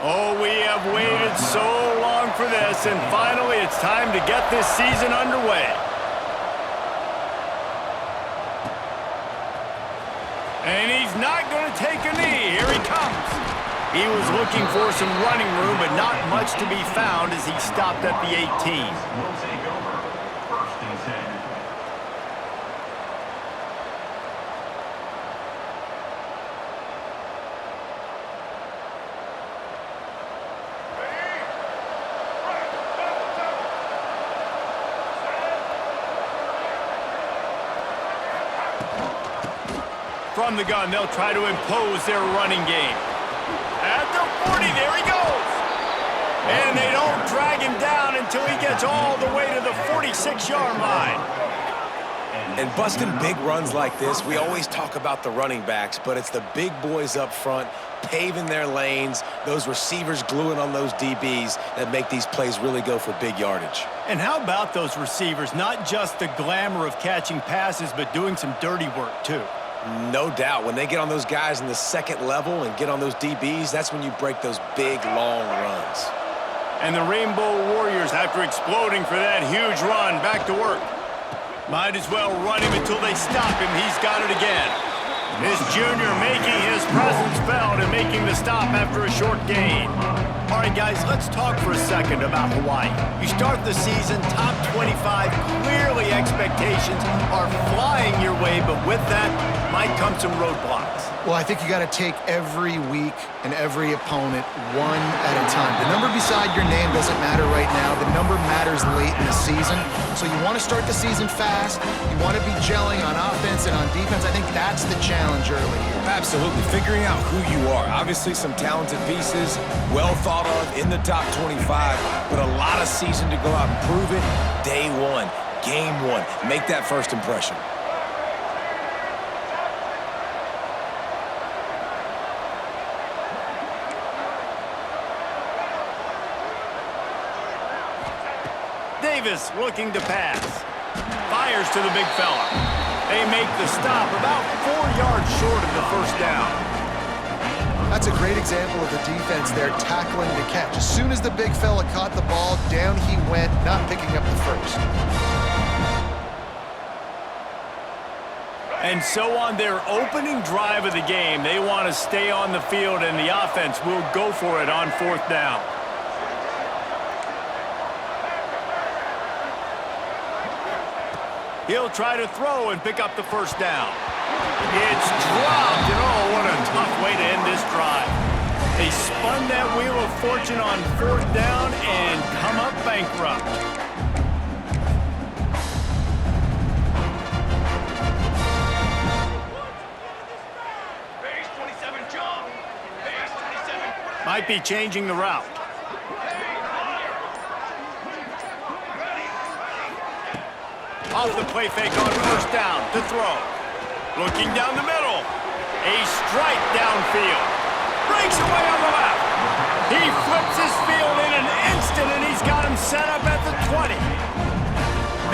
Oh, we have waited so long for this, and finally it's time to get this season underway. And he's not going to take a knee. Here he comes. He was looking for some running room, but not much to be found as he stopped at the 18. Will take over. First and 10. From the gun, they'll try to impose their running game. At the 40, there he goes. And they don't drag him down until he gets all the way to the 46-yard line. And busting big runs like this, we always talk about the running backs, but it's the big boys up front paving their lanes, those receivers gluing on those DBs that make these plays really go for big yardage. And how about those receivers? Not just the glamour of catching passes, but doing some dirty work, too. No doubt. When they get on those guys in the second level and get on those DBs, that's when you break those big, long runs. And the Rainbow Warriors, after exploding for that huge run, back to work. Might as well run him until they stop him. He's got it again. This junior making his presence felt and making the stop after a short gain. All right, guys, let's talk for a second about Hawaii. You start the season top 25. Clearly, expectations are flying your way, but with that might come some roadblocks. Well, I think you got to take every week and every opponent one at a time. The number beside your name doesn't matter right now. The number matters late in the season. So you want to start the season fast. You want to be gelling on offense and on defense. I think that's the challenge early here. Absolutely. Figuring out who you are. Obviously, some talented pieces, well thought of in the top 25, but a lot of season to go out and prove it. Day one, game one. Make that first impression. Davis looking to pass. Fires to the big fella. They make the stop about 4 yards short of the first down. That's a great example of the defense there tackling the catch. As soon as the big fella caught the ball, down he went, not picking up the first. And so on their opening drive of the game, they want to stay on the field, and the offense will go for it on fourth down. He'll try to throw and pick up the first down. It's dropped, and oh, what a tough way to end this drive. They spun that wheel of fortune on fourth down and come up bankrupt. Might be changing the route. Off the play fake on first down to throw. Looking down the middle. A strike downfield. Breaks away on the left. He flips his field in an instant, and he's got him set up at the 20.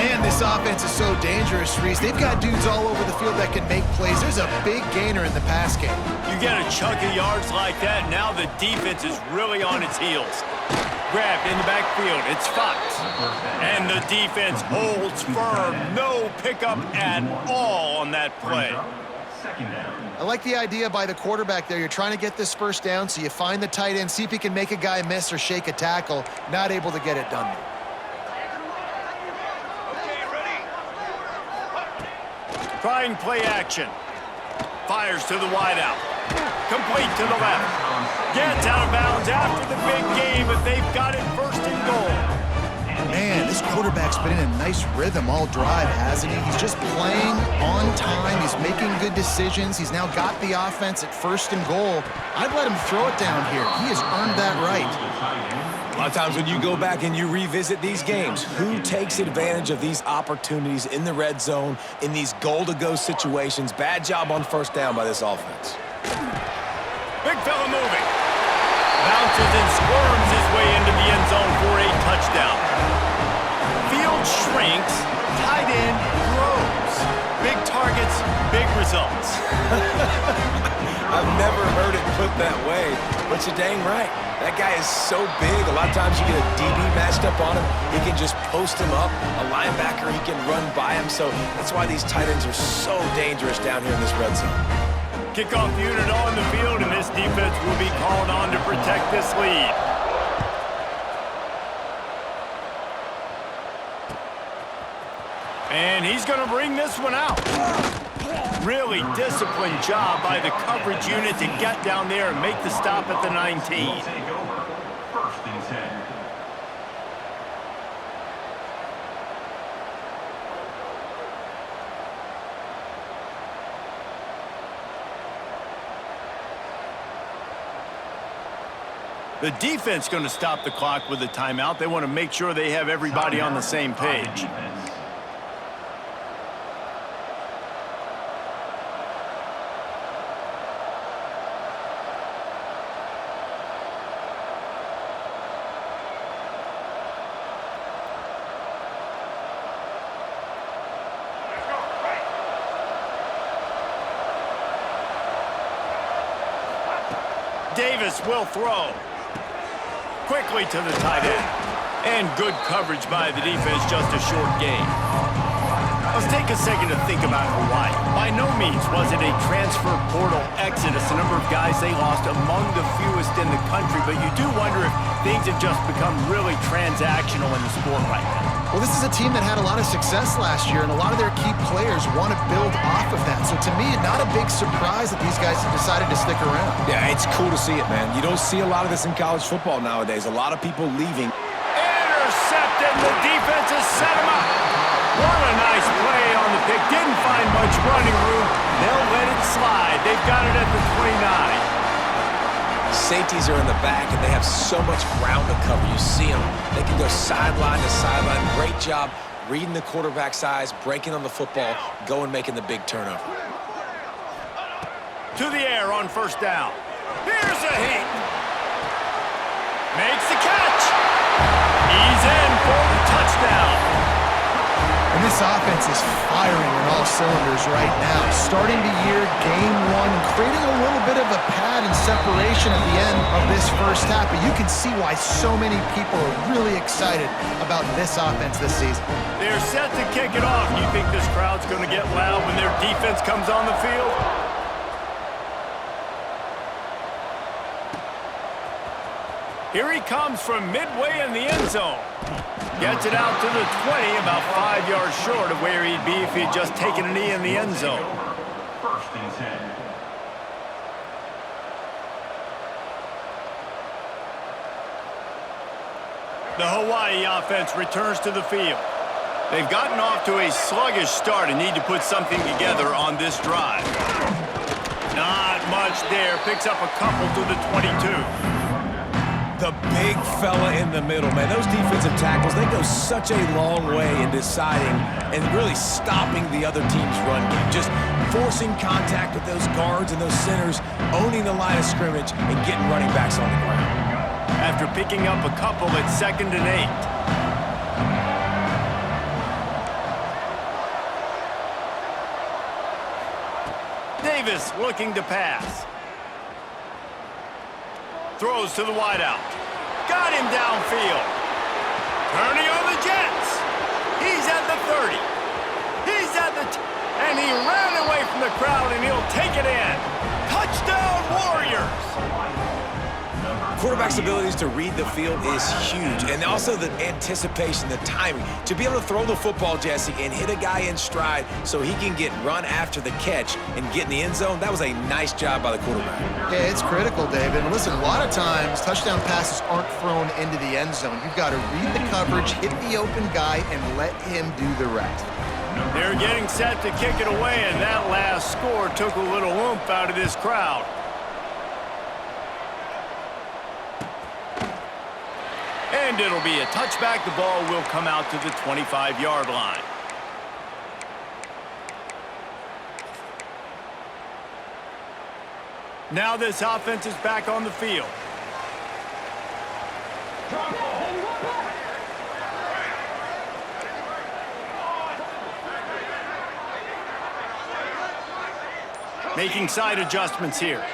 Man, this offense is so dangerous, Reese. They've got dudes all over the field that can make plays. There's a big gainer in the pass game. You get a chunk of yards like that, now the defense is really on its heels. Grabbed in the backfield, it's Fox. And the defense holds firm. No pickup at all on that play. I like the idea by the quarterback there. You're trying to get this first down, so you find the tight end, see if he can make a guy miss or shake a tackle. Not able to get it done. Trying play action. Fires to the wideout. Complete to the left. Gets out of bounds after the big game, but they've got it first and goal. Man, this quarterback's been in a nice rhythm all drive, hasn't he? He's just playing on time. He's making good decisions. He's now got the offense at first and goal. I'd let him throw it down here. He has earned that right. A lot of times when you go back and you revisit these games, who takes advantage of these opportunities in the red zone, in these goal-to-go situations? Bad job on first down by this offense. Big fella moving. Bounces and squirms his way into the end zone for a touchdown. Field shrinks, tight end grows. Big targets, big results. I've never heard it put that way, but you're dang right. That guy is so big. A lot of times you get a DB matched up on him. He can just post him up. A linebacker, he can run by him. So that's why these tight ends are so dangerous down here in this red zone. Kickoff unit on the field, and this defense will be called on to protect this lead. And he's going to bring this one out. Really disciplined job by the coverage unit to get down there and make the stop at the 19. Will take over. First and 10. The defense going to stop the clock with a timeout. They want to make sure they have everybody on the same page. Davis will throw. Quickly to the tight end. And good coverage by the defense, just a short gain. Let's take a second to think about Hawaii. By no means was it a transfer portal exodus. The number of guys they lost among the fewest in the country, but you do wonder if things have just become really transactional in the sport right now. Well, this is a team that had a lot of success last year, and a lot of their key players want to build off of that. So to me, not a big surprise that these guys have decided to stick around. Yeah, it's cool to see it, man. You don't see a lot of this in college football nowadays. A lot of people leaving. Intercepted. The defense has set him up. What a nice play on the pick. Didn't find much running room. They'll let it slide. They've got it at the 29. Safeties are in the back, and they have so much ground to cover. You see them. They can go sideline to sideline. Great job reading the quarterback's eyes, breaking on the football, going making the big turnover. To the air on first down. Here's a hit. Makes the catch. He's in for the touchdown. And this offense is firing on all cylinders right now. Starting the year, game one, creating a little bit of a pad and separation at the end of this first half. But you can see why so many people are really excited about this offense this season. They're set to kick it off. You think this crowd's going to get loud when their defense comes on the field? Here he comes from midway in the end zone. Gets it out to the 20, about 5 yards short of where he'd be if he'd just taken a knee in the end zone. First and 10. The Hawaii offense returns to the field. They've gotten off to a sluggish start and need to put something together on this drive. Not much there. Picks up a couple to the 22. The big fella in the middle, man. Those defensive tackles, they go such a long way in deciding and really stopping the other team's run game. Just forcing contact with those guards and those centers, owning the line of scrimmage, and getting running backs on the ground. After picking up a couple at 2nd and 8. Davis looking to pass. Throws to the wideout. Got him downfield. Turning on the Jets. He's at the 30. He's at the and he ran away from the crowd, and he'll take it in. Touchdown, Warriors! Quarterback's abilities to read the field is huge, and also the anticipation, the timing. To be able to throw the football, Jesse, and hit a guy in stride so he can get run after the catch and get in the end zone, that was a nice job by the quarterback. Yeah, it's critical, David. And listen, a lot of times touchdown passes aren't thrown into the end zone. You've got to read the coverage, hit the open guy, and let him do the rest. They're getting set to kick it away, and that last score took a little oomph out of this crowd. And it'll be a touchback. The ball will come out to the 25-yard line. Now this offense is back on the field. Making side adjustments here.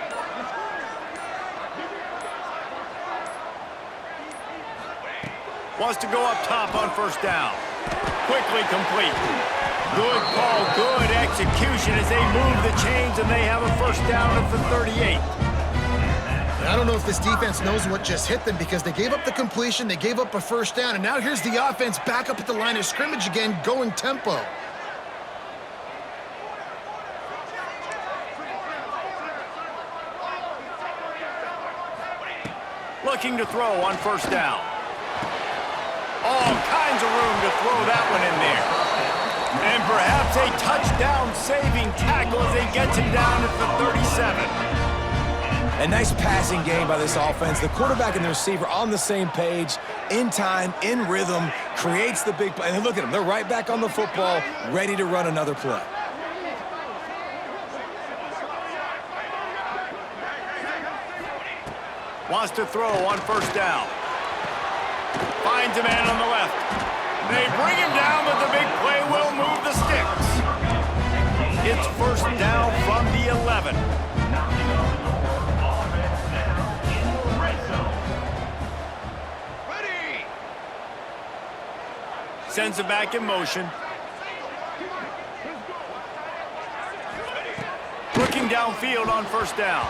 Wants to go up top on first down. Quickly complete. Good call, good execution as they move the chains, and they have a first down at the 38. I don't know if this defense knows what just hit them because they gave up the completion, they gave up a first down, and now here's the offense back up at the line of scrimmage again, going tempo. Looking to throw on first down. All kinds of room to throw that one in there. And perhaps a touchdown-saving tackle as they get him down at the 37. A nice passing game by this offense. The quarterback and the receiver on the same page, in time, in rhythm, creates the big play. And look at them. They're right back on the football, ready to run another play. Wants to throw on first down. Finds a man on the left. They bring him down, but the big play will move the sticks. It's first down from the 11. Sends it back in motion. Looking downfield on first down.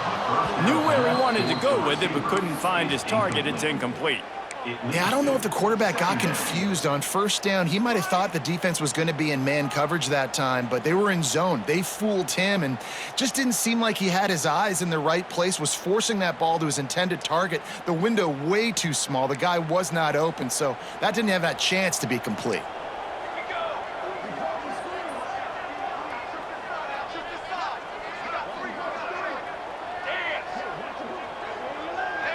Knew where he wanted to go with it, but couldn't find his target. It's incomplete. Yeah, I don't know if the quarterback got confused on first down. He might have thought the defense was going to be in man coverage that time, but they were in zone. They fooled him and just didn't seem like he had his eyes in the right place, was forcing that ball to his intended target. The window way too small. The guy was not open, so that didn't have that chance to be complete.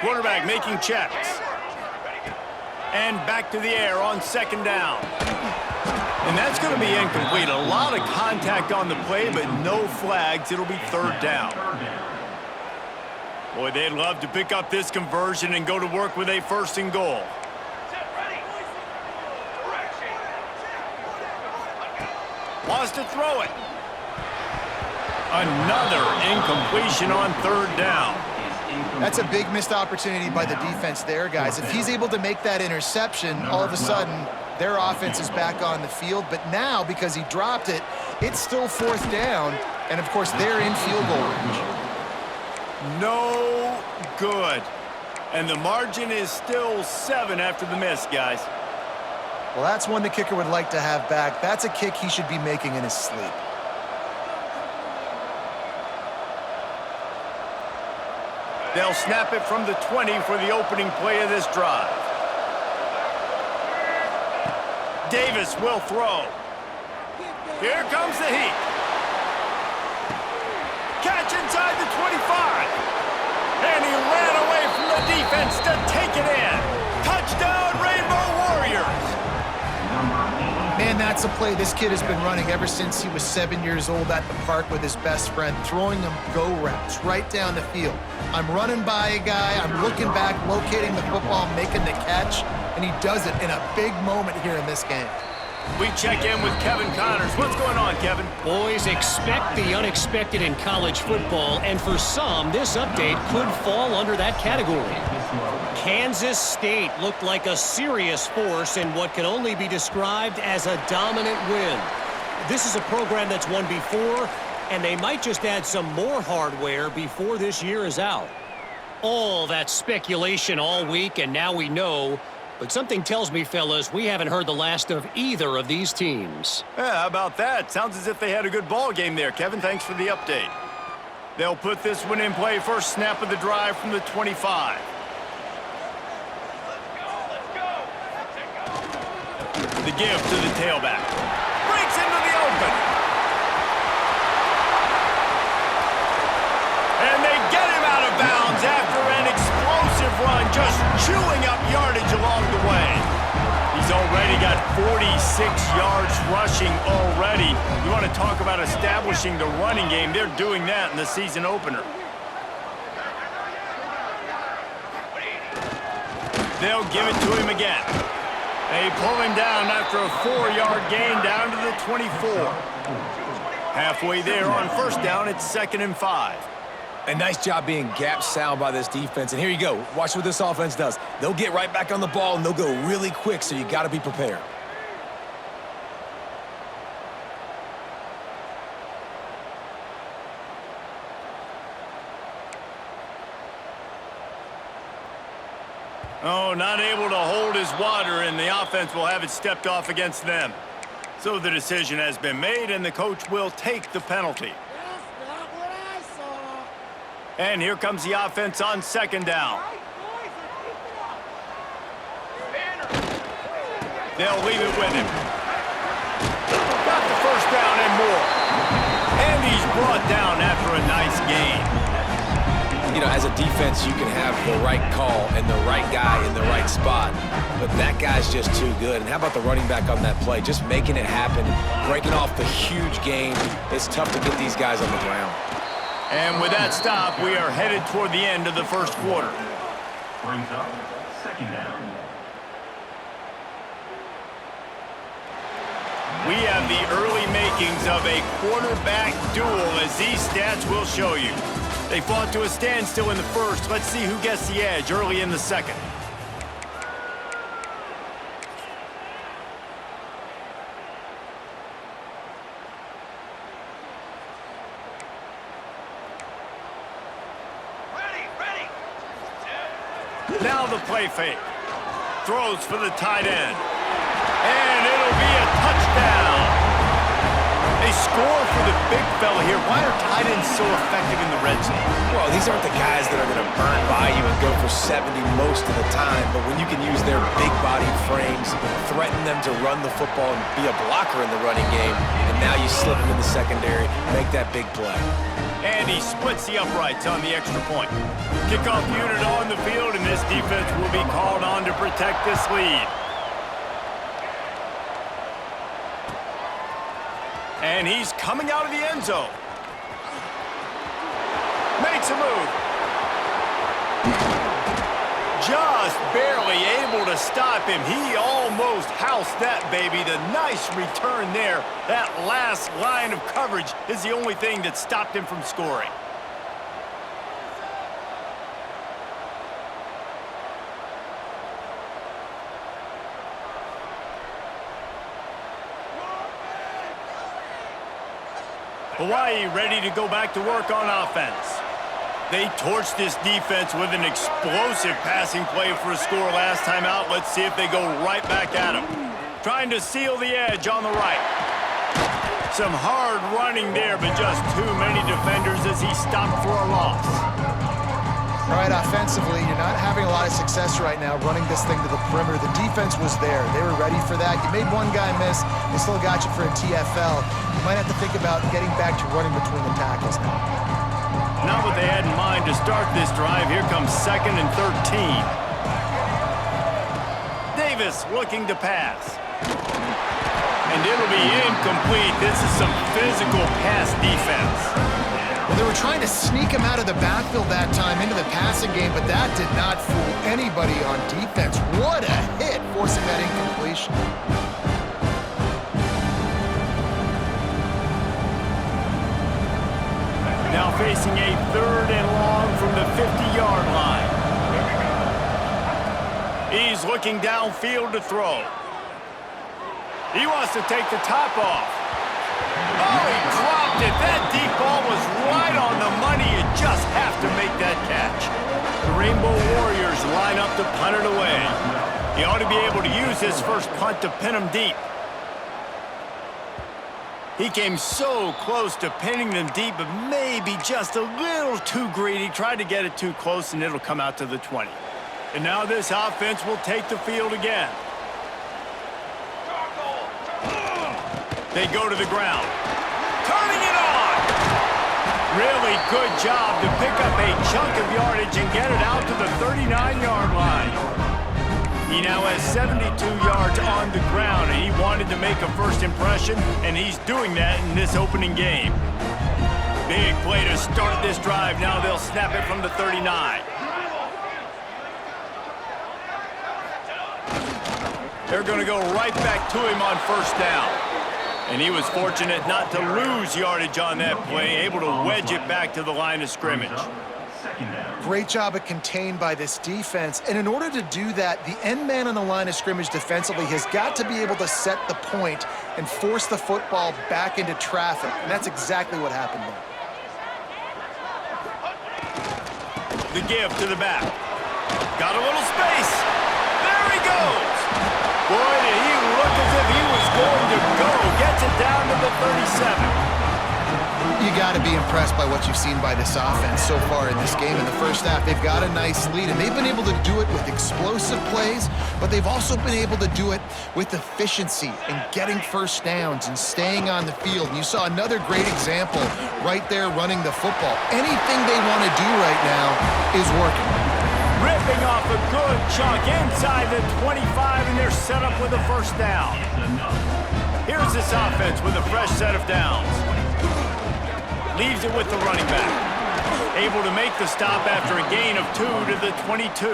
Quarterback making checks. And back to the air on second down. And that's going to be incomplete. A lot of contact on the play, but no flags. It'll be third down. Boy, they'd love to pick up this conversion and go to work with a first and goal. Wants to throw it. Another incompletion on third down. That's a big missed opportunity by the defense there, guys. If he's able to make that interception, all of a sudden, their offense is back on the field. But now, because he dropped it, it's still fourth down. And, of course, they're in field goal range. No good. And the margin is still 7 after the miss, guys. Well, that's one the kicker would like to have back. That's a kick he should be making in his sleep. They'll snap it from the 20 for the opening play of this drive. Davis will throw. Here comes the heat. Catch inside the 25. And he ran away from the defense to take it in. Touchdown, Rainbow Warriors. Man, that's a play this kid has been running ever since he was 7 years old at the park with his best friend, throwing them go routes right down the field. I'm running by a guy, I'm looking back, locating the football, making the catch, and he does it in a big moment here in this game. We check in with Kevin Connors. What's going on, Kevin? Boys, expect the unexpected in college football, and for some, this update could fall under that category. Kansas State looked like a serious force in what can only be described as a dominant win. This is a program that's won before, and they might just add some more hardware before this year is out. All that speculation all week, and now we know. But something tells me, fellas, we haven't heard the last of either of these teams. Yeah, how about that? Sounds as if they had a good ball game there, Kevin. Thanks for the update. They'll put this one in play. First snap of the drive from the 25. The give to the tailback. Breaks into the open. And they get him out of bounds after an explosive run, just chewing up yardage along the way. He's already got 46 yards rushing already. You want to talk about establishing the running game. They're doing that in the season opener. They'll give it to him again. They pull him down after a 4-yard gain down to the 24. Halfway there on first down, it's 2nd and 5. And nice job being gap sound by this defense. And here you go. Watch what this offense does. They'll get right back on the ball, and they'll go really quick, so you got to be prepared. Oh, not able to hold his water, and the offense will have it stepped off against them. So the decision has been made, and the coach will take the penalty. And here comes the offense on second down. They'll leave it with him. Got the first down and more. And he's brought down after a nice gain. You know, as a defense, you can have the right call and the right guy in the right spot, but that guy's just too good. And how about the running back on that play? Just making it happen, breaking off the huge gain. It's tough to get these guys on the ground. And with that stop, we are headed toward the end of the first quarter. Brings up second down. We have the early makings of a quarterback duel, as these stats will show you. They fought to a standstill in the first. Let's see who gets the edge early in the second. Now the play fake. Throws for the tight end. And it'll be a touchdown. They score for the big fella here. Why are tight ends so effective in the red zone? Well, these aren't the guys that are going to burn by you and go for 70 most of the time, but when you can use their big body frames, threaten them to run the football and be a blocker in the running game, and now you slip them in the secondary, make that big play. And he splits the uprights on the extra point. Kickoff unit on the field, and this defense will be called on to protect this lead. And he's coming out of the end zone. Makes a move. Just barely able to stop him. He almost housed that baby. The nice return there. That last line of coverage is the only thing that stopped him from scoring. Hawaii ready to go back to work on offense. They torched this defense with an explosive passing play for a score last time out. Let's see if they go right back at him. Trying to seal the edge on the right. Some hard running there, but just too many defenders as he stopped for a loss. All right, offensively, you're not having a lot of success right now running this thing to the perimeter. The defense was there. They were ready for that. You made one guy miss. They still got you for a TFL. You might have to think about getting back to running between the tackles now. Not what they had in mind to start this drive. Here comes 2nd and 13. Davis looking to pass. And it'll be incomplete. This is some physical pass defense. Well, they were trying to sneak him out of the backfield that time into the passing game, but that did not fool anybody on defense. What a hit, forcing that incompletion. Now facing a 3rd and long from the 50-yard line. He's looking downfield to throw. He wants to take the top off. Oh, he dropped it. That deep ball was right on the money. You just have to make that catch. The Rainbow Warriors line up to punt it away. He ought to be able to use his first punt to pin him deep. He came so close to pinning them deep, but maybe just a little too greedy. Tried to get it too close, and it'll come out to the 20. And now this offense will take the field again. They go to the ground. Turning it on! Really good job to pick up a chunk of yardage and get it out to the 39-yard line. He now has 72 yards on the ground, and he wanted to make a first impression, and he's doing that in this opening game. Big play to start this drive. Now they'll snap it from the 39. They're going to go right back to him on first down. And he was fortunate not to lose yardage on that play, able to wedge it back to the line of scrimmage. Second down. Great job of contained by this defense. And in order to do that, the end man on the line of scrimmage defensively has got to be able to set the point and force the football back into traffic. And that's exactly what happened there. The give to the back. Got a little space. There he goes. Boy, did he look as if he was going to go. Gets it down to the 37. You got to be impressed by what you've seen by this offense so far in this game. In the first half, they've got a nice lead, and they've been able to do it with explosive plays, but they've also been able to do it with efficiency and getting first downs and staying on the field. And you saw another great example right there running the football. Anything they want to do right now is working. Ripping off a good chunk inside the 25, and they're set up with a first down. Here's this offense with a fresh set of downs. Leaves it with the running back. Able to make the stop after a gain of 2 to the 22.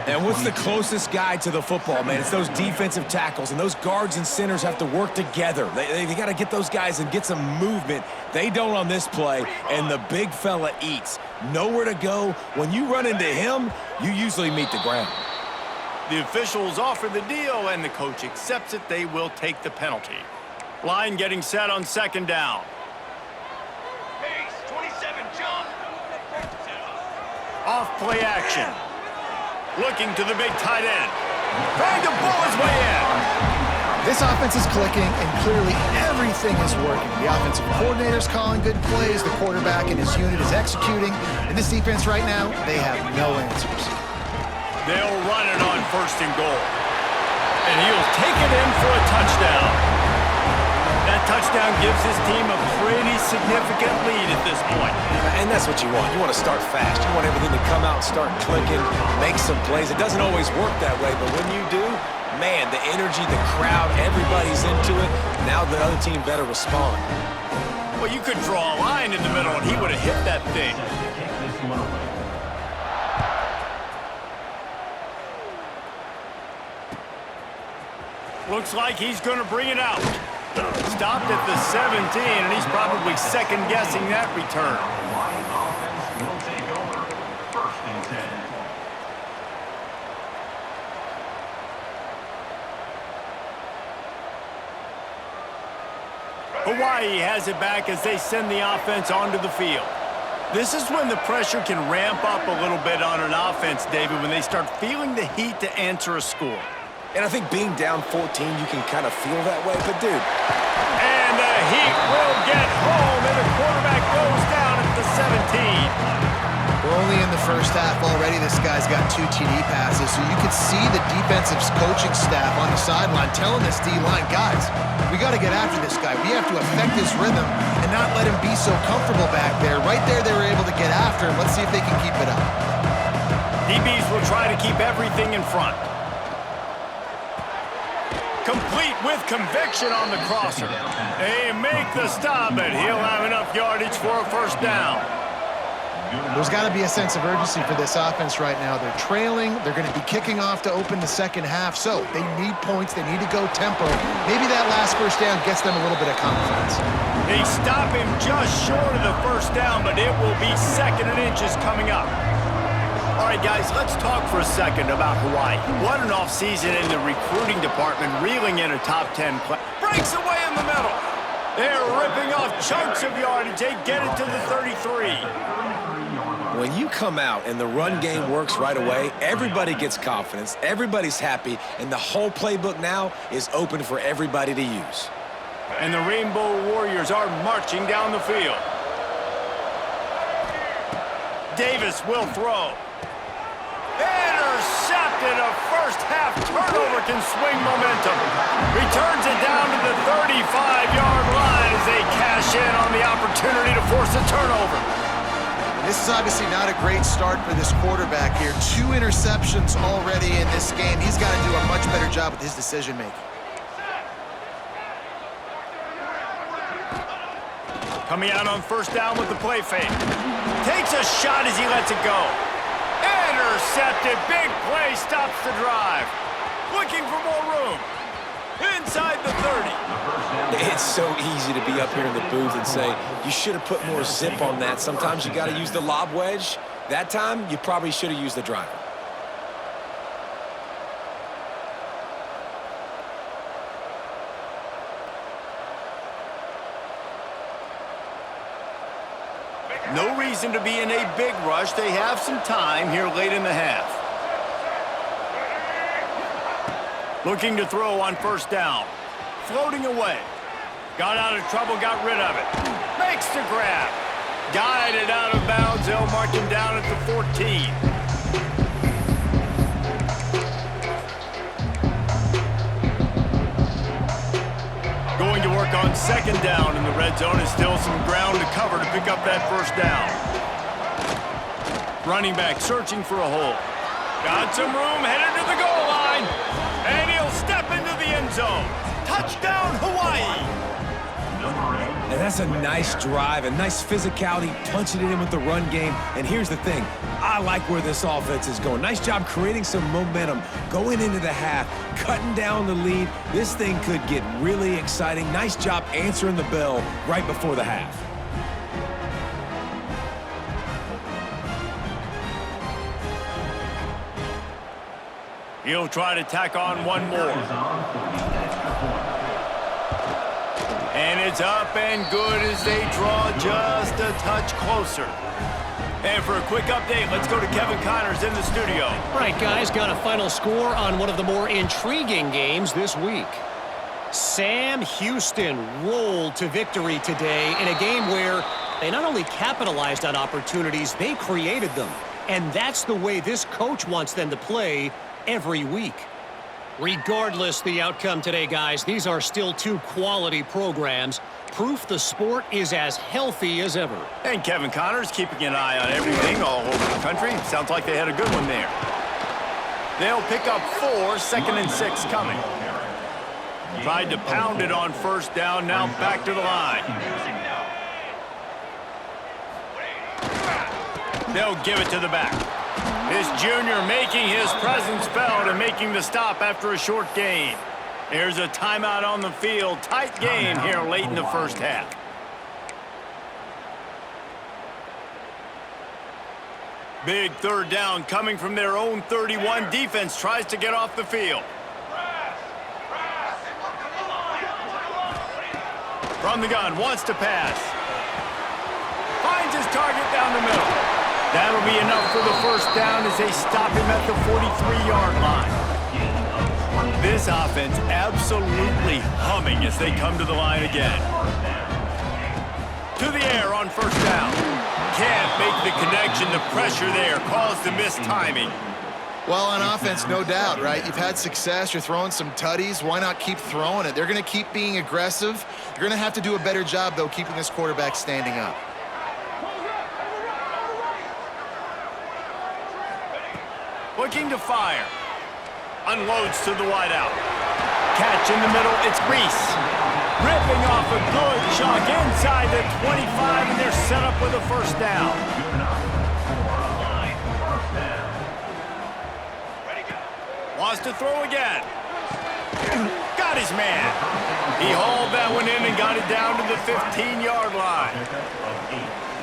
And what's the closest guy to the football, man? It's those defensive tackles, and those guards and centers have to work together. They got to get those guys and get some movement. They don't on this play, and the big fella eats. Nowhere to go. When you run into him, you usually meet the ground. The officials offer the deal, and the coach accepts it. They will take the penalty. Line getting set on second down. Off play action. Looking to the big tight end. Trying to pull his way in. This offense is clicking, and clearly everything is working. The offensive coordinator's calling good plays. The quarterback and his unit is executing. And this defense right now, they have no answers. They'll run it on first and goal. And he'll take it in for a touchdown. That touchdown gives his team a pretty significant lead at this point. And that's what you want. You want to start fast. You want everything to come out, start clicking, make some plays. It doesn't always work that way, but when you do, man, the energy, the crowd, everybody's into it. Now the other team better respond. Well, you could draw a line in the middle, and he would have hit that thing. Looks like he's going to bring it out. Stopped at the 17, and he's probably second-guessing that return. Hawaii has it back as they send the offense onto the field. This is when the pressure can ramp up a little bit on an offense, David, when they start feeling the heat to answer a score. And I think being down 14, you can kind of feel that way. But, dude. And the heat will get home, and the quarterback goes down at the 17. We're only in the first half already. This guy's got 2 TD passes, so you could see the defensive coaching staff on the sideline telling this D-line, guys, we got to get after this guy. We have to affect his rhythm and not let him be so comfortable back there. Right there, they were able to get after him. Let's see if they can keep it up. DBs will try to keep everything in front. Complete with conviction on the crosser. They make the stop, and he'll have enough yardage for a first down. There's got to be a sense of urgency for this offense right now. They're trailing. They're going to be kicking off to open the second half, so they need points. They need to go tempo. Maybe that last first down gets them a little bit of confidence. They stop him just short of the first down, but it will be 2nd and inches coming up. All right, guys, let's talk for a second about Hawaii. What an offseason in the recruiting department, reeling in a top 10 play. Breaks away in the middle. They're ripping off chunks of yardage. They get it to the 33. When you come out and the run game works right away, everybody gets confidence, everybody's happy, and the whole playbook now is open for everybody to use. And the Rainbow Warriors are marching down the field. Davis will throw. Intercepted. A first-half turnover can swing momentum. Returns it down to the 35-yard line as they cash in on the opportunity to force a turnover. This is obviously not a great start for this quarterback here. 2 interceptions already in this game. He's got to do a much better job with his decision-making. Coming out on first down with the play fake. Takes a shot as he lets it go. Intercepted. Big play stops the drive. Looking for more room. Inside the 30. It's so easy to be up here in the booth and say, you should have put more zip on that. Sometimes you got to use the lob wedge. That time, you probably should have used the driver. No reason to be in a big rush. They have some time here late in the half. Looking to throw on first down. Floating away. Got out of trouble, got rid of it. Makes the grab. Guided out of bounds. They'll mark him down at the 14. Going to work on second down in the red zone. Is still some ground to cover to pick up that first down. Running back searching for a hole. Got some room, headed to the goal line. And he'll step into the end zone. Touchdown, Hawaii! And that's a nice drive, a nice physicality, punching it in with the run game. And here's the thing, I like where this offense is going. Nice job creating some momentum, going into the half, cutting down the lead. This thing could get really exciting. Nice job answering the bell right before the half. He'll try to tack on one more. And it's up and good as they draw just a touch closer. And for a quick update, let's go to Kevin Connors in the studio. All right, guys, got a final score on one of the more intriguing games this week. Sam Houston rolled to victory today in a game where they not only capitalized on opportunities, they created them. And that's the way this coach wants them to play every week. Regardless the outcome today, guys, these are still two quality programs. Proof the sport is as healthy as ever. And Kevin Connors keeping an eye on everything all over the country. Sounds like they had a good one there. They'll pick up 4, 2nd and 6 coming. Tried to pound it on first down, now back to the line. They'll give it to the back. This junior making his presence felt and making the stop after a short gain. There's a timeout on the field. Tight game here late in the first half. Big third down coming from their own 31. Defense tries to get off the field. From the gun, wants to pass. Finds his target down the middle. That'll be enough for the first down as they stop him at the 43-yard line. This offense absolutely humming as they come to the line again. To the air on first down. Can't make the connection. The pressure there caused the missed timing. Well, on offense, no doubt, right? You've had success. You're throwing some tutties. Why not keep throwing it? They're going to keep being aggressive. You're going to have to do a better job, though, keeping this quarterback standing up. Looking to fire. Unloads to the wideout. Catch in the middle. It's Reese. Ripping off a good chunk inside the 25, and they're set up with a first down. Wants to throw again. Got his man. He hauled that one in and got it down to the 15-yard line.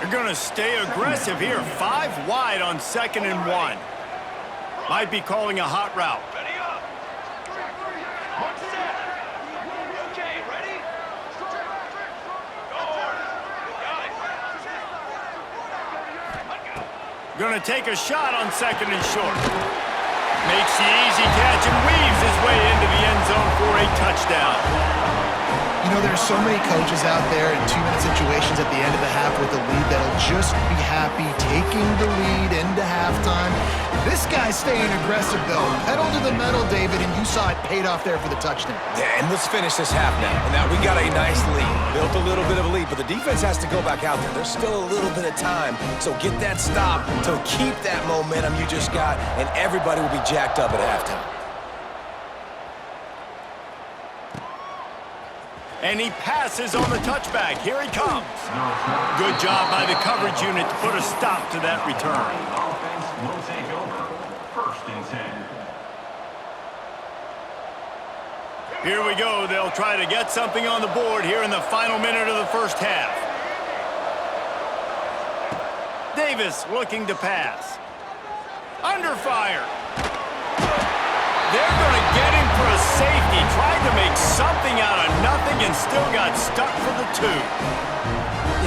They're going to stay aggressive here. 5 wide on 2nd and 1. Might be calling a hot route. Going to take a shot on 2nd and short. Makes the easy catch and weaves his way into the end zone for a touchdown. You know, there's so many coaches out there in 2-minute situations at the end of the half with a lead that'll just be happy taking the lead into halftime. This guy's staying aggressive, though. Pedal to the metal, David, and you saw it paid off there for the touchdown. Yeah, and let's finish this half now. Now, we got a nice lead. Built a little bit of a lead, but the defense has to go back out there. There's still a little bit of time, so get that stop to keep that momentum you just got, and everybody will be jacked up at halftime. And he passes on the touchback. Here he comes. Good job by the coverage unit to put a stop to that return. Offense will take over. 1st and 10. Here we go. They'll try to get something on the board here in the final minute of the first half. Davis looking to pass. Under fire. They're going to get him for a safety. Tried to make something out of nothing and still got stuck for the 2.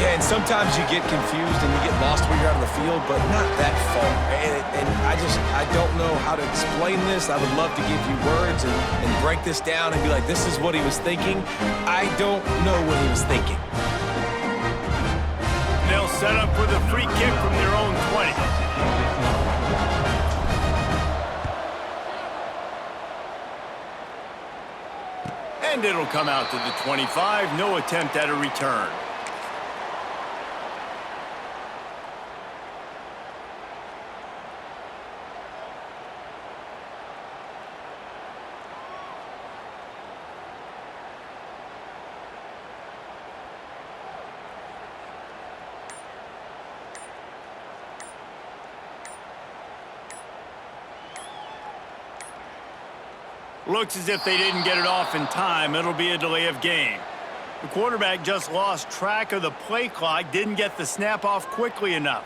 Yeah, and sometimes you get confused and you get lost when you're out on the field, but not that far. And I don't know how to explain this. I would love to give you words and break this down and be like, this is what he was thinking. I don't know what he was thinking. They'll set up with a free kick from their own 20. And it'll come out to the 25. No attempt at a return. Looks as if they didn't get it off in time. It'll be a delay of game. The quarterback just lost track of the play clock, didn't get the snap off quickly enough.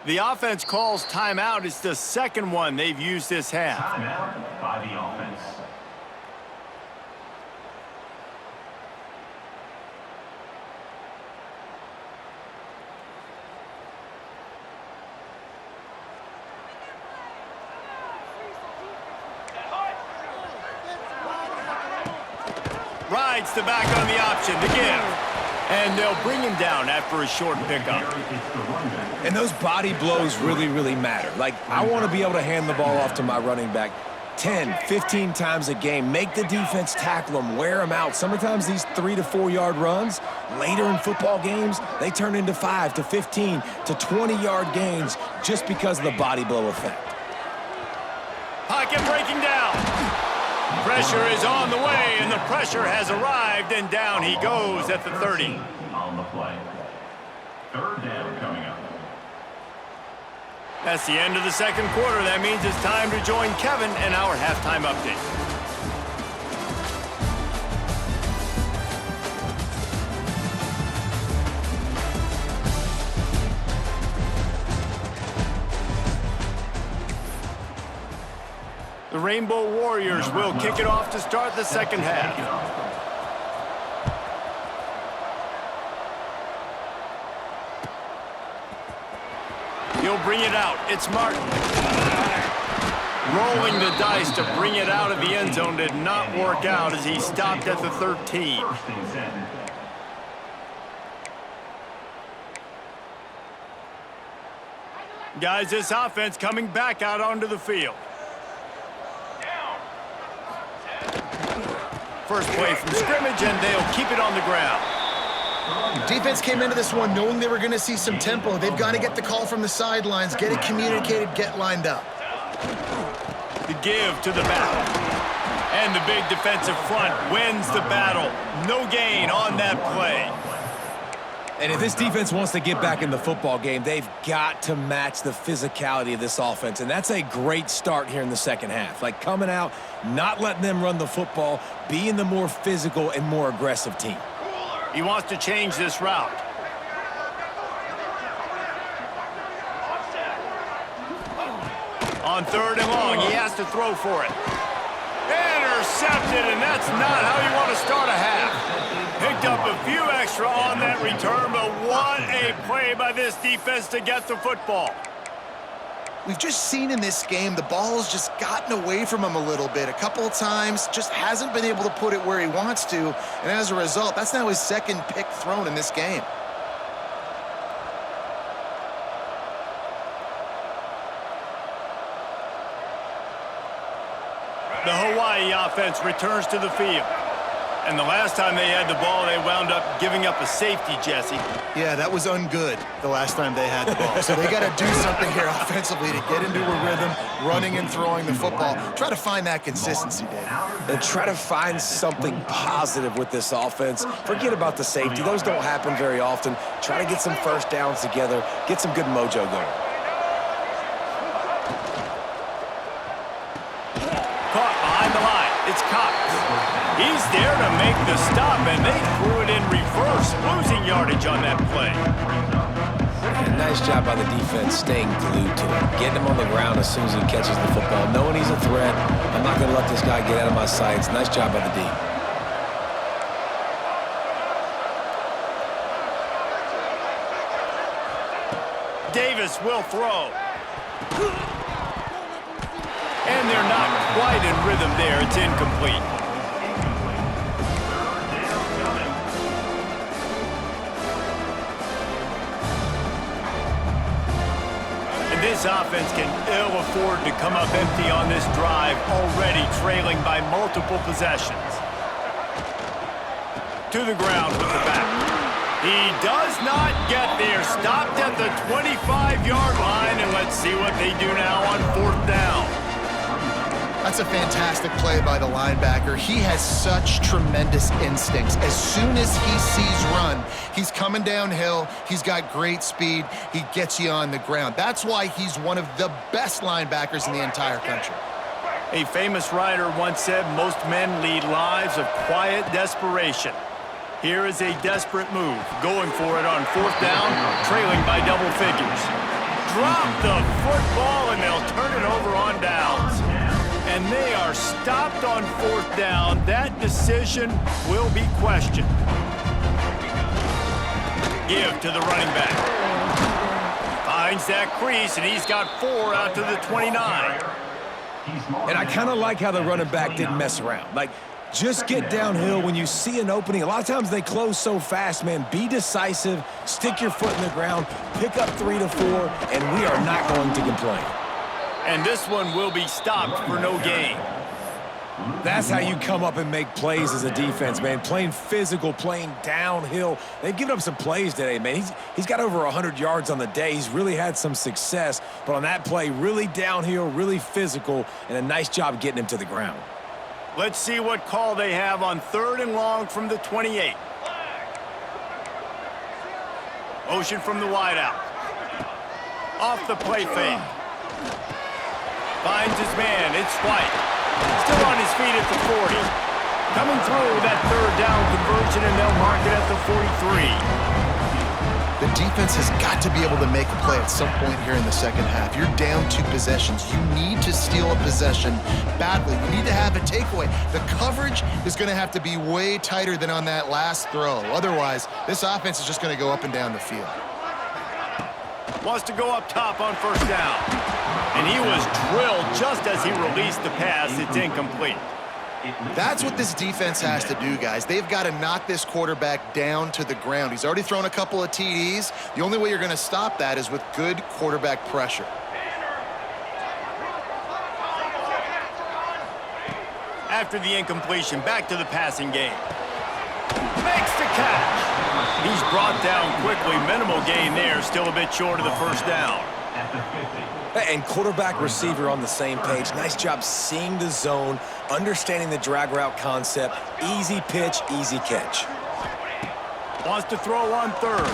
The offense calls timeout. It's the second one they've used this half. Timeout by the offense. Rides the back on the option to give. And they'll bring him down after a short pickup. And those body blows really, really matter. Like, I want to be able to hand the ball off to my running back 10, 15 times a game. Make the defense tackle them, wear them out. Sometimes these 3 to 4 yard runs, later in football games, they turn into 5 to 15 to 20-yard gains just because of the body blow effect. Pocket breaking down. Pressure is on the way, and the pressure has arrived, and down he goes at the 30. On the play. Third down coming up. That's the end of the second quarter. That means it's time to join Kevin and our halftime update. The Rainbow Warriors will kick it off to start the second half. He'll bring it out. It's Martin. Rolling the dice to bring it out of the end zone did not work out as he stopped at the 13. First and 10. Guys, this offense coming back out onto the field. First play from scrimmage, and they'll keep it on the ground. Defense came into this one knowing they were going to see some tempo. They've got to get the call from the sidelines, get it communicated, get lined up. The give to the back. And the big defensive front wins the battle. No gain on that play. And if this defense wants to get back in the football game, they've got to match the physicality of this offense. And that's a great start here in the second half. Like coming out, not letting them run the football, being the more physical and more aggressive team. He wants to change this route. On third and long, he has to throw for it. Intercepted, and that's not how you want to start a half. Picked up a few extra on that return, but what a play by this defense to get the football. We've just seen in this game the ball's just gotten away from him a little bit. A couple of times, just hasn't been able to put it where he wants to, and as a result, that's now his second pick thrown in this game. The Hawaii offense returns to the field. And the last time they had the ball, they wound up giving up a safety, Jesse. Yeah, that was ungood the last time they had the ball. So they got to do something here offensively to get into a rhythm, running and throwing the football. Try to find that consistency, Dave. And try to find something positive with this offense. Forget about the safety. Those don't happen very often. Try to get some first downs together, get some good mojo going. Caught behind the line. It's Cox. He's there to make the stop, and they threw it in reverse, losing yardage on that play. And nice job by the defense staying glued to him, getting him on the ground as soon as he catches the football, knowing he's a threat. I'm not going to let this guy get out of my sights. Nice job by the D. Davis will throw. And they're not quite in rhythm there. It's incomplete. And this offense can ill afford to come up empty on this drive, already trailing by multiple possessions. To the ground with the back. He does not get there. Stopped at the 25-yard line, and let's see what they do now on 4th down. That's a fantastic play by the linebacker. He has such tremendous instincts. As soon as he sees run, he's coming downhill. He's got great speed. He gets you on the ground. That's why he's one of the best linebackers in the entire country. A famous writer once said, most men lead lives of quiet desperation. Here is a desperate move, going for it on 4th down, trailing by double figures. Drop the football, and they'll turn it over on downs. And they are stopped on 4th down. That decision will be questioned. Give to the running back. Finds that crease, and he's got 4 out to the 29. And I kind of like how the running back didn't mess around. Like, just get downhill when you see an opening. A lot of times they close so fast, man. Be decisive, stick your foot in the ground, pick up 3 to 4, and we are not going to complain. And this one will be stopped for no gain. That's how you come up and make plays as a defense, man. Playing physical, playing downhill. They've given up some plays today, man. He's got over 100 yards on the day. He's really had some success. But on that play, really downhill, really physical, and a nice job getting him to the ground. Let's see what call they have on 3rd and long from the 28. Motion from the wideout. Off the play fake. Finds his man. It's White. Still on his feet at the 40. Coming through that 3rd down conversion, and they'll mark it at the 43. The defense has got to be able to make a play at some point here in the second half. You're down 2 possessions. You need to steal a possession badly. You need to have a takeaway. The coverage is going to have to be way tighter than on that last throw. Otherwise, this offense is just going to go up and down the field. Wants to go up top on 1st down. And he was drilled just as he released the pass. It's incomplete. That's what this defense has to do, guys. They've got to knock this quarterback down to the ground. He's already thrown a couple of TDs. The only way you're going to stop that is with good quarterback pressure. After the incompletion, back to the passing game. Makes the catch. He's brought down quickly. Minimal gain there. Still a bit short of the 1st down. And quarterback receiver on the same page. Nice job seeing the zone, understanding the drag route concept. Easy pitch, easy catch. Wants to throw on 3rd.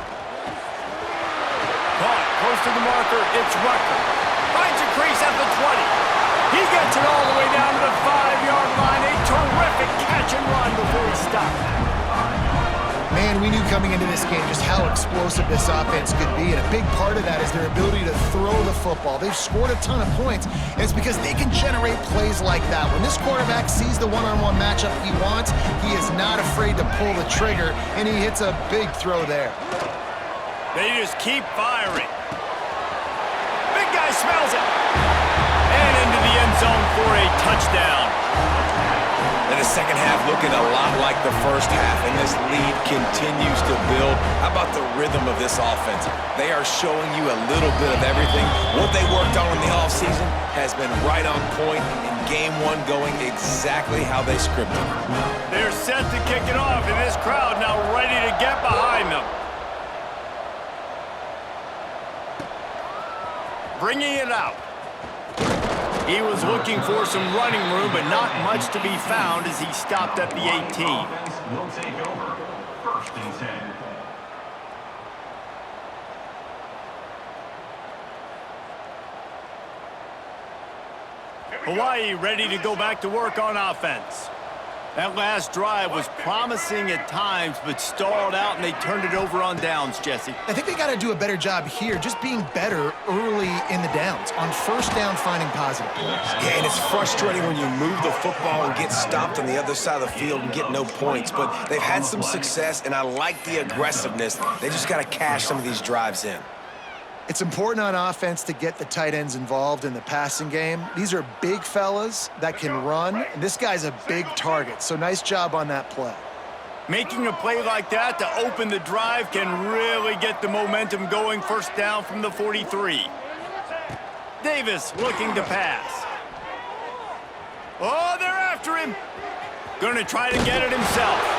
Caught close to the marker. It's Rucker. Finds a crease at the 20. He gets it all the way down to the 5-yard line. A terrific catch and run before he stopped. Man, we knew coming into this game just how explosive this offense could be, and a big part of that is their ability to throw the football. They've scored a ton of points, and it's because they can generate plays like that. When this quarterback sees the one-on-one matchup he wants, he is not afraid to pull the trigger, and he hits a big throw there. They just keep firing. Big guy smells it. And into the end zone for a touchdown. And the second half looking a lot like the first half, and this lead continues to build. How about the rhythm of this offense? They are showing you a little bit of everything. What they worked on in the offseason has been right on point, and game one going exactly how they scripted. They're set to kick it off, and this crowd now ready to get behind them. Bringing it out. He was looking for some running room, but not much to be found as he stopped at the 18. Offense will take over. 1st and 10. Hawaii ready to go back to work on offense. That last drive was promising at times, but stalled out, and they turned it over on downs, Jesse. I think they got to do a better job here, just being better early in the downs, on first down finding positive plays. Yeah, and it's frustrating when you move the football and get stopped on the other side of the field and get no points, but they've had some success, and I like the aggressiveness. They just got to cash some of these drives in. It's important on offense to get the tight ends involved in the passing game. These are big fellas that can run, and this guy's a big target, so nice job on that play. Making a play like that to open the drive can really get the momentum going. First down from the 43. Davis looking to pass. Oh, they're after him. Going to try to get it himself.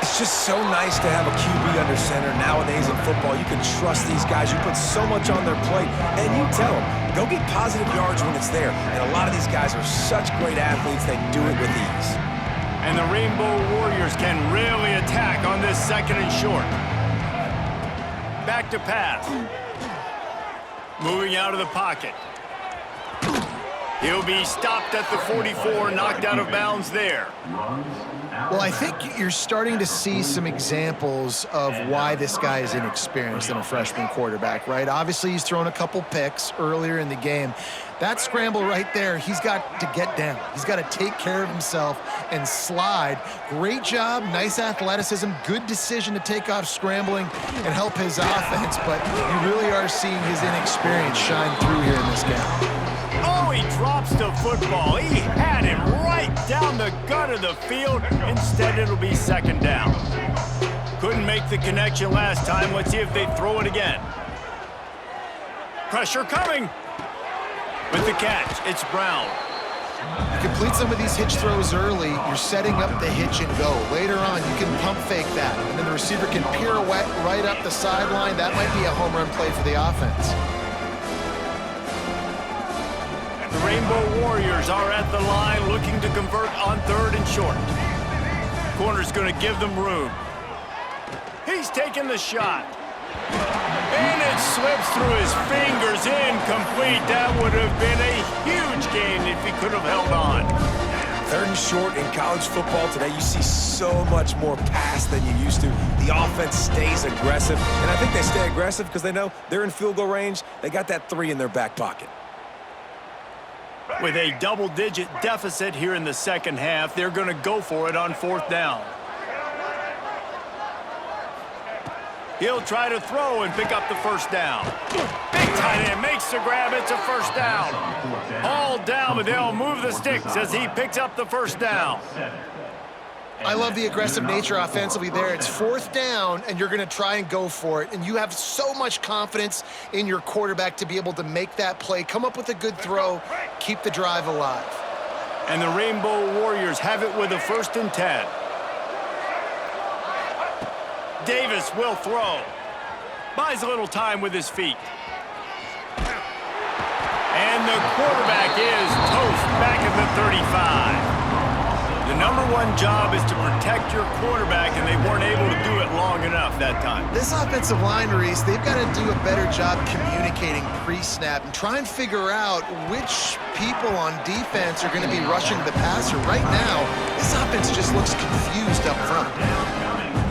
It's just so nice to have a QB under center. Nowadays in football, you can trust these guys. You put so much on their plate, and you tell them, go get positive yards when it's there. And a lot of these guys are such great athletes, they do it with ease. And the Rainbow Warriors can really attack on this 2nd and short. Back to pass. Moving out of the pocket. He'll be stopped at the 44, knocked out of bounds there. Well, I think you're starting to see some examples of why this guy is inexperienced in a freshman quarterback, right? Obviously, he's thrown a couple picks earlier in the game. That scramble right there, he's got to get down. He's got to take care of himself and slide. Great job, nice athleticism, good decision to take off scrambling and help his offense, but you really are seeing his inexperience shine through here in this game. Oh, he drops the football. He had it right down the gut of the field. Instead, it'll be 2nd down. Couldn't make the connection last time. Let's see if they throw it again. Pressure coming. With the catch, it's Brown. You complete some of these hitch throws early, you're setting up the hitch and go. Later on, you can pump fake that, and then the receiver can pirouette right up the sideline. That might be a home run play for the offense. The Rainbow Warriors are at the line looking to convert on 3rd and short. Corner's going to give them room. He's taking the shot. And it slips through his fingers, incomplete. That would have been a huge gain if he could have held on. 3rd and short in college football today, you see so much more pass than you used to. The offense stays aggressive, and I think they stay aggressive because they know they're in field goal range. They got that 3 in their back pocket. With a double-digit deficit here in the 2nd half, they're going to go for it on 4th down. He'll try to throw and pick up the 1st down. Big tight end makes the grab. It's a 1st down. All down, but they'll move the sticks as he picks up the 1st down. I love the aggressive nature offensively there. It's 4th down, and you're going to try and go for it. And you have so much confidence in your quarterback to be able to make that play, come up with a good throw, keep the drive alive. And the Rainbow Warriors have it with a 1st and 10. Davis will throw. Buys a little time with his feet. And the quarterback is toast back at the 35. The #1 job is to protect your quarterback, and they weren't able to do it long enough that time. This offensive line, Reese, they've got to do a better job communicating pre-snap and try and figure out which people on defense are going to be rushing the passer. Right now, this offense just looks confused up front.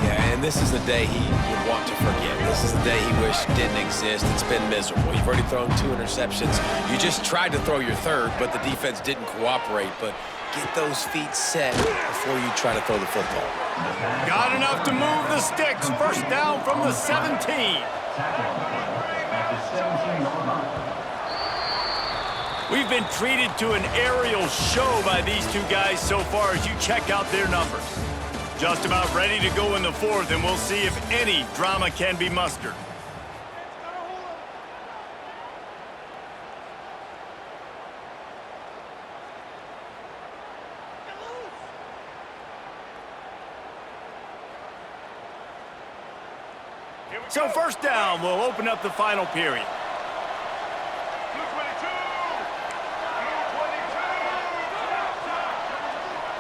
Yeah, and this is the day he would want to forget. This is the day he wished didn't exist. It's been miserable. You've already thrown 2 interceptions. You just tried to throw your 3rd, but the defense didn't cooperate. But get those feet set before you try to throw the football. Got enough to move the sticks. 1st down from the 17. We've been treated to an aerial show by these two guys so far as you check out their numbers. Just about ready to go in the fourth, and we'll see if any drama can be mustered. So first down, we'll open up the final period.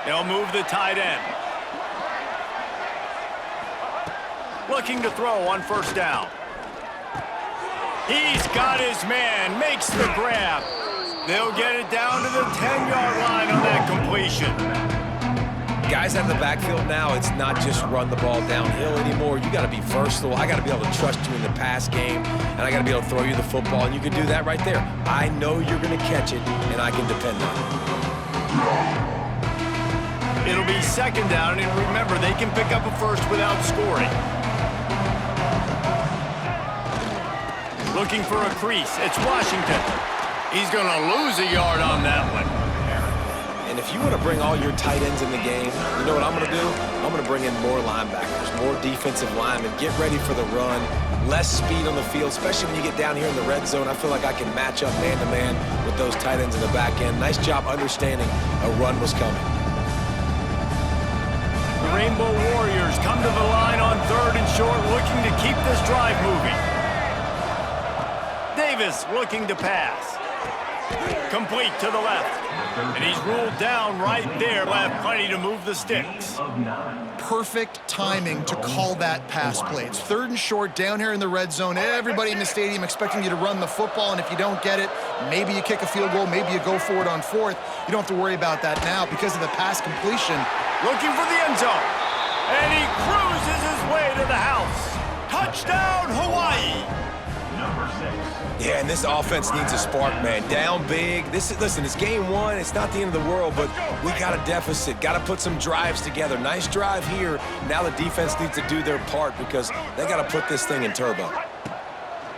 They'll move the tight end. Looking to throw on first down. He's got his man, makes the grab. They'll get it down to the 10-yard line on that completion. Guys out of the backfield now, it's not just run the ball downhill anymore. You got to be versatile. I got to be able to trust you in the pass game, and I got to be able to throw you the football, and you can do that right there. I know you're going to catch it, and I can depend on it. It'll be second down, and remember, they can pick up a first without scoring. Looking for a crease. It's Washington. He's going to lose a yard on that one. And if you want to bring all your tight ends in the game, you know what I'm going to do? I'm going to bring in more linebackers, more defensive linemen, get ready for the run, less speed on the field, especially when you get down here in the red zone. I feel like I can match up man-to-man with those tight ends in the back end. Nice job understanding a run was coming. The Rainbow Warriors come to the line on third and short, looking to keep this drive moving. Davis looking to pass. Complete to the left. And he's ruled down right there. Will have plenty to move the sticks. Perfect timing to call that pass play. It's third and short down here in the red zone. Everybody in the stadium expecting you to run the football, and if you don't get it, maybe you kick a field goal, maybe you go for it on fourth. You don't have to worry about that now because of the pass completion. Looking for the end zone. And he cruises his way to the house. Touchdown, Hawaii. Number 6. Yeah, and this offense needs a spark, man. Down big. Listen, it's game one. It's not the end of the world, but we got a deficit. Got to put some drives together. Nice drive here. Now the defense needs to do their part because they got to put this thing in turbo.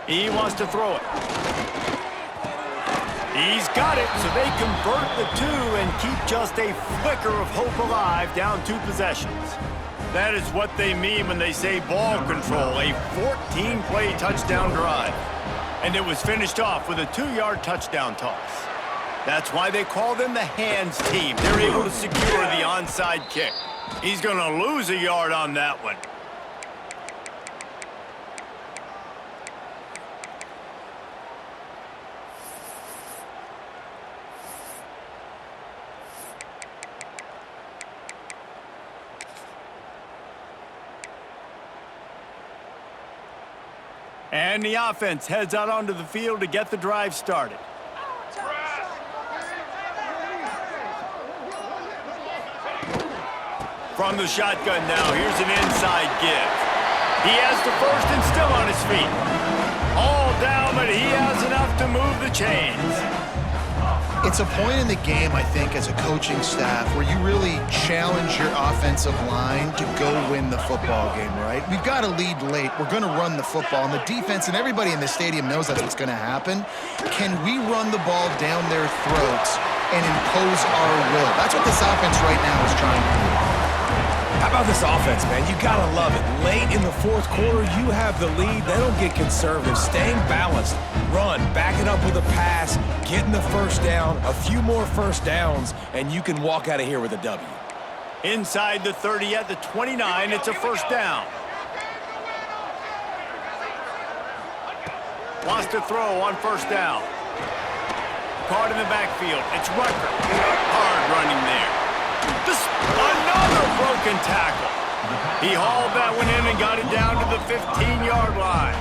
He wants to throw it. He's got it, so they convert the two and keep just a flicker of hope alive down 2 possessions. That is what they mean when they say ball control, a 14-play touchdown drive. And it was finished off with a 2-yard touchdown toss. That's why they call them the hands team. They're able to secure the onside kick. He's going to lose a yard on that one. And the offense heads out onto the field to get the drive started. From the shotgun now, here's an inside give. He has the first and still on his feet. All down, but he has enough to move the chains. It's a point in the game, I think, as a coaching staff where you really challenge your offensive line to go win the football game, right? We've got to lead late. We're going to run the football. And the defense and everybody in the stadium knows that's what's going to happen. Can we run the ball down their throats and impose our will? That's what this offense right now is trying to do. How about this offense, man? You got to love it. Late in the fourth quarter, you have the lead. They don't get conservative. Staying balanced. Run, back it up with a pass, getting the first down, a few more first downs, and you can walk out of here with a W. Inside the 30 at the 29, it's a first down. Wants to throw on first down. Caught in the backfield. It's Rucker. Hard running there. Another broken tackle. He hauled that one in and got it down to the 15-yard line.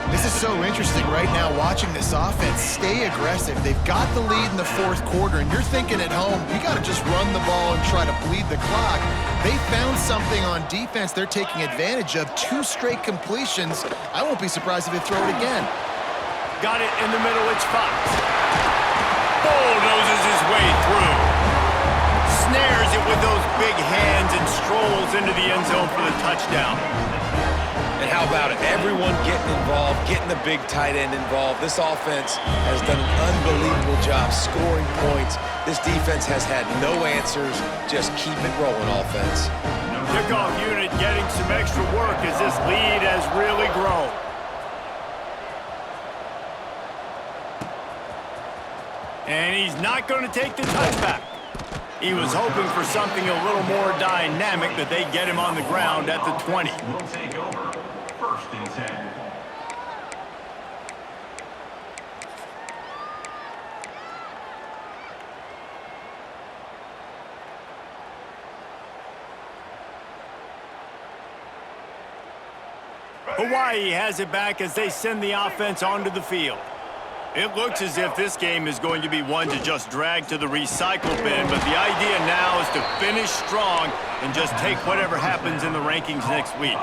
This is so interesting right now watching this offense stay aggressive. They've got the lead in the fourth quarter, and you're thinking at home, we got to just run the ball and try to bleed the clock. They found something on defense they're taking advantage of. 2 straight completions. I won't be surprised if they throw it again. Got it in the middle. It's Fox. Bulldozes his way through. Snares it with those big hands and strolls into the end zone for the touchdown. And how about it? Everyone getting involved, getting the big tight end involved. This offense has done an unbelievable job scoring points. This defense has had no answers. Just keep it rolling, offense. Kickoff unit getting some extra work as this lead has really grown. And he's not going to take the touchback. He was hoping for something a little more dynamic, but they get him on the ground at the 20. Will take over. First and 10. Hawaii has it back as they send the offense onto the field. It looks as if this game is going to be one to just drag to the recycle bin, but the idea now is to finish strong and just take whatever happens in the rankings next week.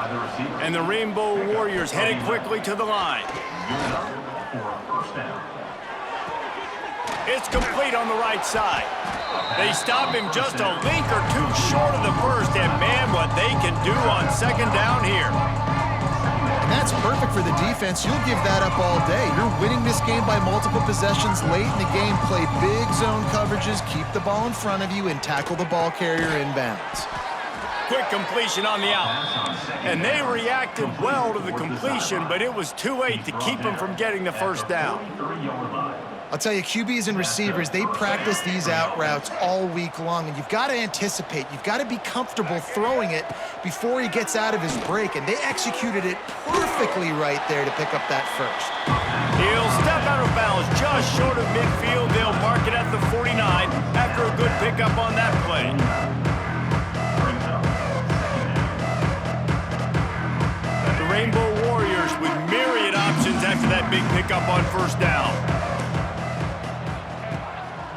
And the Rainbow Warriors headed quickly to the line. It's complete on the right side. They stop him just a link or two short of the first, and man, what they can do on second down here. And that's perfect for the defense. You'll give that up all day. You're winning this game by multiple possessions late in the game. Play big zone coverages, keep the ball in front of you, and tackle the ball carrier inbounds. Quick completion on the out. And they reacted well to the completion, but it was too late to keep them from getting the first down. I'll tell you, QBs and receivers, they practice these out routes all week long, and you've got to anticipate. You've got to be comfortable throwing it before he gets out of his break, and they executed it perfectly right there to pick up that first. He'll step out of bounds just short of midfield. They'll mark it at the 49 after a good pickup on that play. The Rainbow Warriors with myriad options after that big pickup on first down.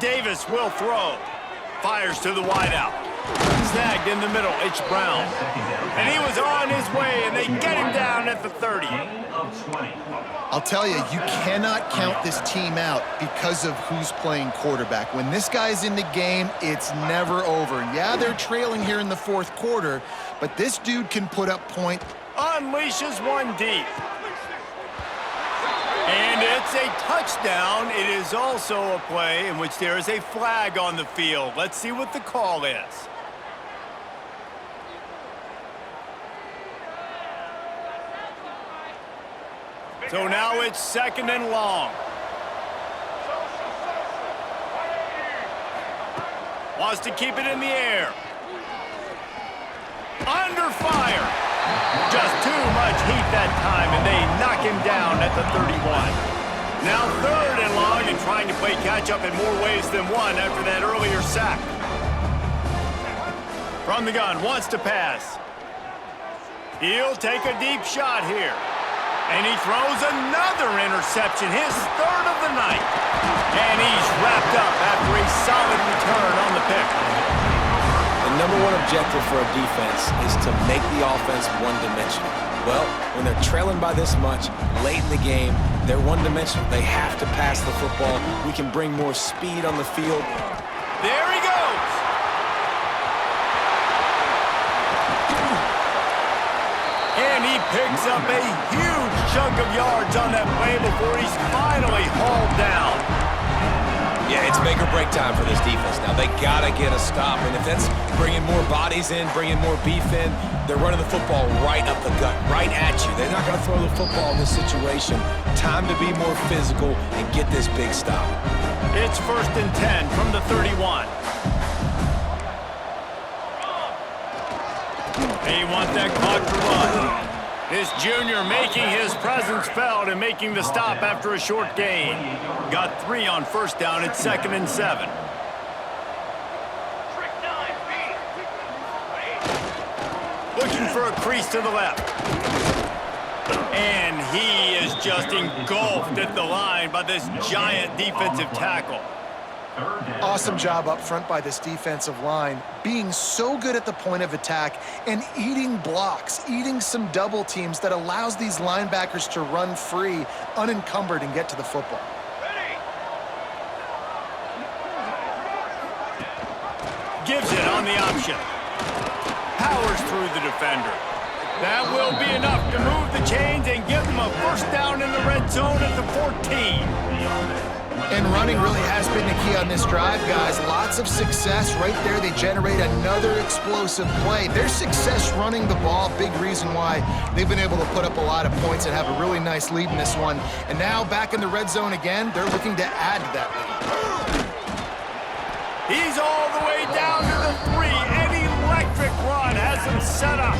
Davis will throw. Fires to the wideout. Snagged in the middle, H. Brown. And he was on his way, and they get him down at the 30. I'll tell you, you cannot count this team out because of who's playing quarterback. When this guy's in the game, it's never over. Yeah, they're trailing here in the fourth quarter, but this dude can put up points. Unleashes one deep. And it's a touchdown. It is also a play in which there is a flag on the field. Let's see what the call is. So now it's second and long. Wants to keep it in the air. Under fire. Just too much heat that time, and they knock him down at the 31. Now third and long, and trying to play catch-up in more ways than one after that earlier sack. From the gun, wants to pass. He'll take a deep shot here. And he throws another interception, his third of the night. And he's wrapped up after a solid return on the pick. The number one objective for a defense is to make the offense one-dimensional. Well, when they're trailing by this much, late in the game, they're one-dimensional. They have to pass the football. We can bring more speed on the field. There he goes! And he picks up a huge chunk of yards on that play before he's finally hauled down. Yeah, it's make or break time for this defense now. They gotta get a stop, and if that's bringing more bodies in, bringing more beef in, they're running the football right up the gut, right at you. They're not gonna throw the football in this situation. Time to be more physical and get this big stop. It's first and 10 from the 31. They want that clock to run. This junior making his presence felt and making the stop after a short gain. Got 3 on first down at second and 7. Looking for a crease to the left. And he is just engulfed at the line by this giant defensive tackle. Awesome job up front by this defensive line, being so good at the point of attack and eating blocks, eating some double teams that allows these linebackers to run free, unencumbered, and get to the football. Gives it on the option. Powers through the defender. That will be enough to move the chains and give them a first down in the red zone at the 14. And running really has been the key on this drive, guys. Lots of success right there. They generate another explosive play. Their success running the ball, big reason why they've been able to put up a lot of points and have a really nice lead in this one. And now back in the red zone again, they're looking to add to that lead. He's all the way down to the 3. An electric run has him set up.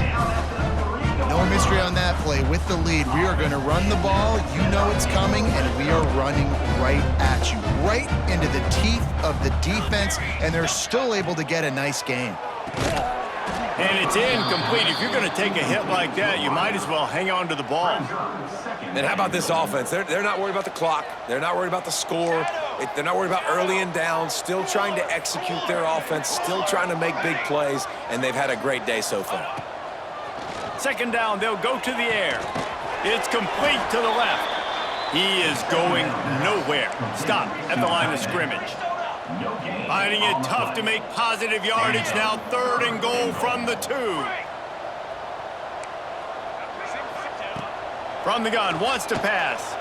No mystery on that play. With the lead, we are going to run the ball. You know it's coming, and we are running right at you, right into the teeth of the defense, and they're still able to get a nice gain. And it's incomplete. If you're going to take a hit like that, you might as well hang on to the ball. And how about this offense? They're not worried about the clock. They're not worried about the score. They're not worried about early and down, still trying to execute their offense, still trying to make big plays, and they've had a great day so far. Second down, they'll go to the air. It's complete to the left. He is going nowhere. Stop at the line of scrimmage. Finding it tough to make positive yardage now. 3rd and goal from the 2. From the gun, wants to pass.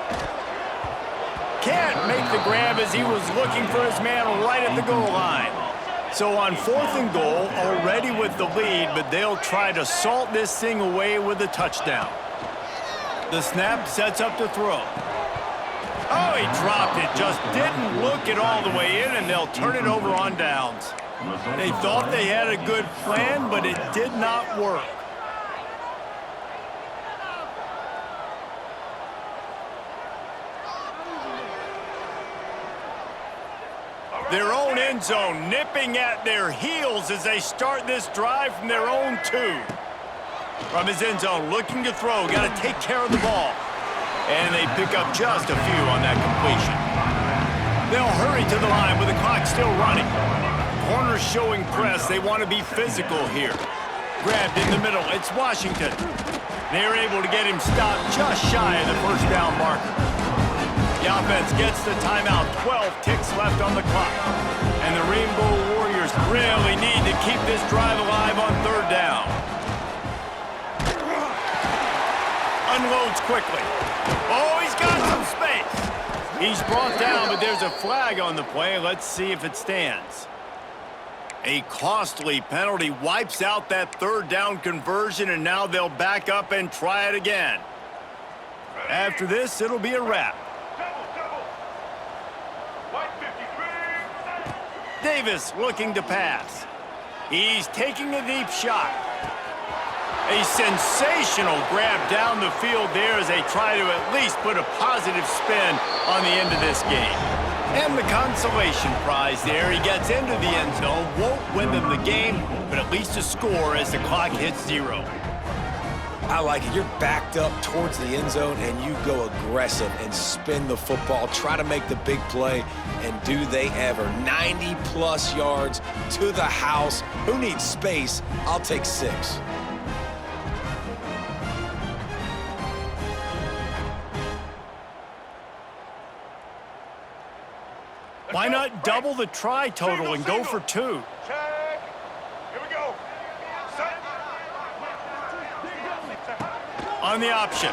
Can't make the grab as he was looking for his man right at the goal line. So on 4th and goal, already with the lead, but they'll try to salt this thing away with a touchdown. The snap sets up to throw. Oh, he dropped it. Just didn't look it all the way in, and they'll turn it over on downs. They thought they had a good plan, but it did not work. Their own end zone nipping at their heels as they start this drive from their own 2. From his end zone, looking to throw, got to take care of the ball. And they pick up just a few on that completion. They'll hurry to the line with the clock still running. Corners showing press. They want to be physical here. Grabbed in the middle. It's Washington. They're able to get him stopped just shy of the first down marker. The offense gets the timeout. 12 ticks left on the clock. And the Rainbow Warriors really need to keep this drive alive on 3rd down. Unloads quickly. Oh, he's got some space. He's brought down, but there's a flag on the play. Let's see if it stands. A costly penalty wipes out that 3rd down conversion, and now they'll back up and try it again. After this, it'll be a wrap. Davis looking to pass. He's taking a deep shot. A sensational grab down the field there as they try to at least put a positive spin on the end of this game. And the consolation prize there. He gets into the end zone, won't win them the game, but at least a score as the clock hits 0. I like it. You're backed up towards the end zone, and you go aggressive and spin the football, try to make the big play, and do they ever. 90-plus yards to the house. Who needs space? I'll take 6. Why not double the try total and go for 2? Check. Here we go. Set. On the option.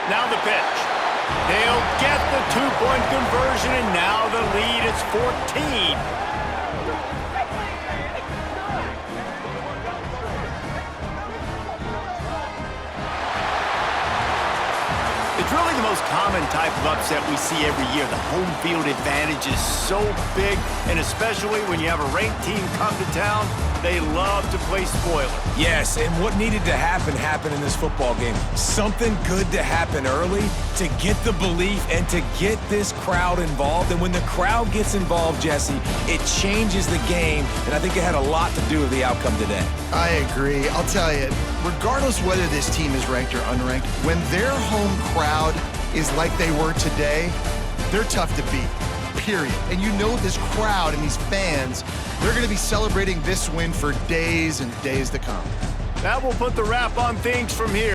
Now the pitch. They'll get the 2-point conversion, and now the lead is 14. It's really the most common type of upset we see every year. The home field advantage is so big, and especially when you have a ranked team come to town, they love to play spoiler. Yes, and what needed to happen happened in this football game. Something good to happen early to get the belief and to get this crowd involved. And when the crowd gets involved, Jesse, it changes the game, and I think it had a lot to do with the outcome today. I agree. I'll tell you, regardless whether this team is ranked or unranked, when their home crowd is like they were today, they're tough to beat, period. And you know this crowd and these fans, they're going to be celebrating this win for days and days to come. That will put the wrap on things from here.